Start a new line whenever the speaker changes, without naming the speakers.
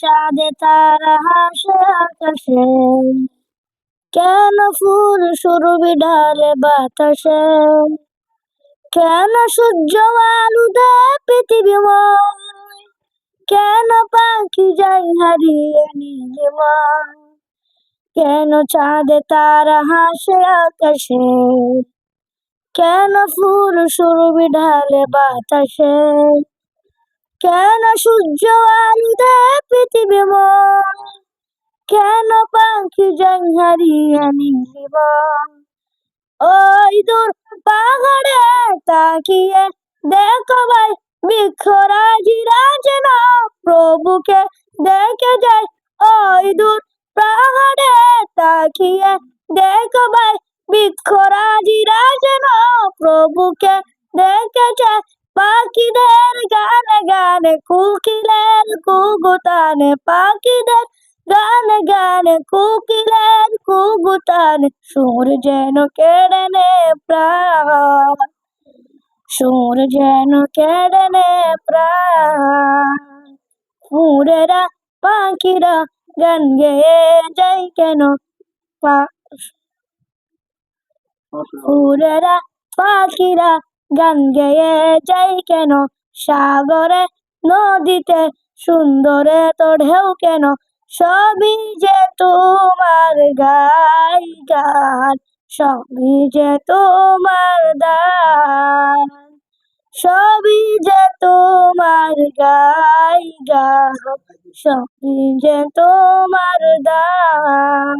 চাঁদে তারা হাসে আকাশে, কেন ফুল সুরভি ঢালে বাতাসে, কেন সূর্য আলো দেয় পৃথিবীময়, কেন পাখি যায় হারিয়ে নীলিমায়, কেন চাঁদে তারা হাসে আকাশে, কেন ফুল সুরভি ঢালে বাতাসে, কেন সূর্য আলো দেয় পৃথিবীময়, কেন পাখি যায় হারিয়ে নীলিমায়। ওই দূর পাহাড়ে তাকিয়ে দেখো ভাই, বৃক্ষরাজিরা যেন প্রভুকে দেখে যায়। ওই দূর পাহাড়ে তাকিয়ে দেখো ভাই, বৃক্ষরাজিরা যেন প্রভুকে দেখে যায়। পাখিদের গানে গানে কোকিলের কুহুতানে, পাখিদের গানে গানে কোকিলের কুহুতানে, সুর যেন কেড়ে নেয় প্রাণ, সুর যেন কেড়ে নেয় প্রাণ। ফুরেরা পাখিরা গান গেয়ে যায় কেন, ফুরেরা পাখিরা গান গেয়ে যায় কেন, সাগরে নদীতে সুন্দরে তো ঢেউ কেন, সবই যে তোমার গাই গান, সবই যে তোমার দান, সবই যে তোমার গাই গান, সবই যে তোমার দান।